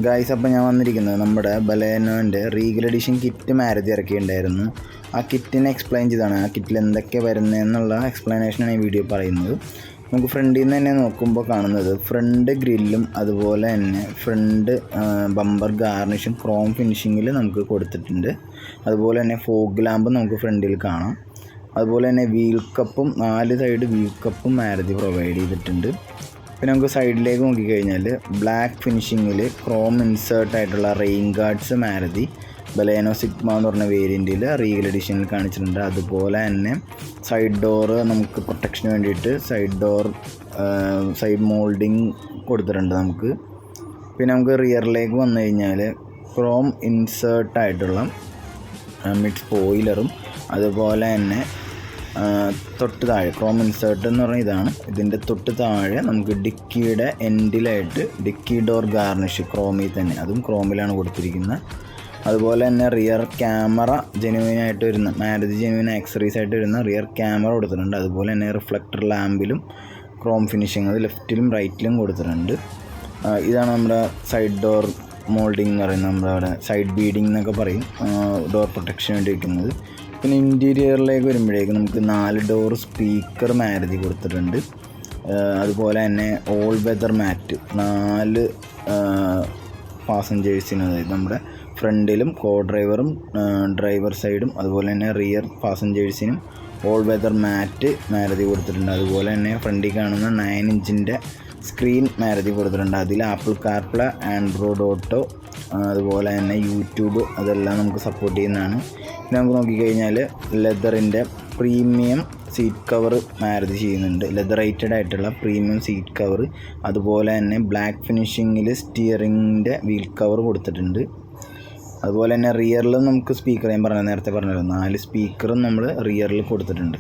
Guys, അപ്പോൾ ഞാൻ വന്നിരിക്കുന്നത് നമ്മുടെ ബലേനോൻ്റെ റീഗൽ എഡിഷൻ കിറ്റ് മാരുതി ഇറക്കിയിട്ടുണ്ടായിരുന്നു. ആ കിറ്റിനെ എക്സ്പ്ലെയിൻ ചെയ്താണ്. ആ കിറ്റിൽ എന്തൊക്കെ വരുന്നതെന്നുള്ള എക്സ്പ്ലനേഷനാണ് ഈ വീഡിയോ പറയുന്നത്. നമുക്ക് ഫ്രണ്ടിൽ നിന്ന് തന്നെ നോക്കുമ്പോൾ കാണുന്നത് ഫ്രണ്ട് ഗ്രില്ലും അതുപോലെ തന്നെ ഫ്രണ്ട് ബമ്പർ ഗാർണിഷും ക്രോം ഫിനിഷിങ്ങിൽ നമുക്ക് കൊടുത്തിട്ടുണ്ട്. അതുപോലെ തന്നെ ഫോഗ് ലാമ്പ് നമുക്ക് ഫ്രണ്ടിൽ കാണാം. അതുപോലെ തന്നെ വീൽ കപ്പും 4 സൈഡ് വീൽ കപ്പും മാരുതി പ്രൊവൈഡ് ചെയ്തിട്ടുണ്ട്. പിന്നെ നമുക്ക് സൈഡിലേക്ക് നോക്കിക്കഴിഞ്ഞാൽ ബ്ലാക്ക് ഫിനിഷിങ്ങിൽ ക്രോം ഇൻസേർട്ടായിട്ടുള്ള rain guards Maruti Baleno Sigma എന്ന് പറഞ്ഞ വേരിയൻറ്റിൽ റീഗൽ എഡിഷനിൽ കാണിച്ചിട്ടുണ്ട്. അതുപോലെ തന്നെ സൈഡ് ഡോറ് നമുക്ക് പ്രൊട്ടക്ഷന് വേണ്ടിയിട്ട് സൈഡ് മോൾഡിങ് കൊടുത്തിട്ടുണ്ട് നമുക്ക്. പിന്നെ നമുക്ക് റിയറിലേക്ക് വന്നു കഴിഞ്ഞാൽ ക്രോം ഇൻസേർട്ടായിട്ടുള്ള മിഡ് സ്പോയിലറും അതുപോലെ തന്നെ തൊട്ട് താഴെ ക്രോം ഇൻസേർട്ട് എന്ന് പറഞ്ഞാൽ ഇതാണ്. ഇതിൻ്റെ തൊട്ട് താഴെ നമുക്ക് ഡിക്കിയുടെ എൻഡിലായിട്ട് ഡിക്കി ഡോർ ഗാർണിഷ് ക്രോമിൽ തന്നെ, അതും ക്രോമിലാണ് കൊടുത്തിരിക്കുന്നത്. അതുപോലെ തന്നെ റിയർ ക്യാമറ ജെനുവിനായിട്ട് വരുന്ന മാരുതി ജെനുവിൻ ആക്സറീസ് ആയിട്ട് വരുന്ന റിയർ ക്യാമറ കൊടുത്തിട്ടുണ്ട്. അതുപോലെ തന്നെ റിഫ്ലക്ടർ ലാമ്പിലും ക്രോം ഫിനിഷിങ് അത് ലെഫ്റ്റിലും റൈറ്റിലും കൊടുത്തിട്ടുണ്ട്. ഇതാണ് നമ്മുടെ സൈഡ് ഡോർ മോൾഡിങ് എന്ന് പറയുന്നത്. നമ്മുടെ അവിടെ സൈഡ് ബീഡിങ് എന്നൊക്കെ പറയും, ഡോർ പ്രൊട്ടക്ഷന് വേണ്ടി വയ്ക്കുന്നത്. പിന്നെ ഇൻറ്റീരിയറിലേക്ക് വരുമ്പോഴേക്കും നമുക്ക് 4 ഡോർ സ്പീക്കർ മാരുതി കൊടുത്തിട്ടുണ്ട്. അതുപോലെ തന്നെ ഓൾ വെതർ മാറ്റ് 4 പാസഞ്ചേഴ്സിന്, അതായത് നമ്മുടെ ഫ്രണ്ടിലും കോ ഡ്രൈവറും ഡ്രൈവർ സൈഡും അതുപോലെ തന്നെ റിയർ പാസഞ്ചേഴ്സിനും ഓൾ വെതർ മാറ്റ് മാരുതി കൊടുത്തിട്ടുണ്ട്. അതുപോലെ തന്നെ ഫ്രണ്ടിൽ കാണുന്ന 9 ഇഞ്ചിൻ്റെ സ്ക്രീൻ മാരുതി കൊടുത്തിട്ടുണ്ട്. അതിൽ ആപ്പിൾ കാർപ്ലേ, ആൻഡ്രോയിഡ് ഓട്ടോ, അതുപോലെ തന്നെ യൂട്യൂബ് അതെല്ലാം നമുക്ക് സപ്പോർട്ട് ചെയ്യുന്നതാണ്. പിന്നെ നമുക്ക് നോക്കിക്കഴിഞ്ഞാൽ ലെതറിൻ്റെ പ്രീമിയം സീറ്റ് കവർ മാരുതി ചെയ്യുന്നുണ്ട്. ലെതറൈറ്റഡ് ആയിട്ടുള്ള പ്രീമിയം സീറ്റ് കവർ, അതുപോലെ തന്നെ ബ്ലാക്ക് ഫിനിഷിങ്ങിൽ സ്റ്റിയറിങ്ങിൻ്റെ വീൽ കവർ കൊടുത്തിട്ടുണ്ട്. അതുപോലെ തന്നെ റിയറിലും നമുക്ക് സ്പീക്കർ, ഞാൻ നേരത്തെ പറഞ്ഞല്ലോ 4 സ്പീക്കറും നമ്മൾ റിയറിൽ കൊടുത്തിട്ടുണ്ട്.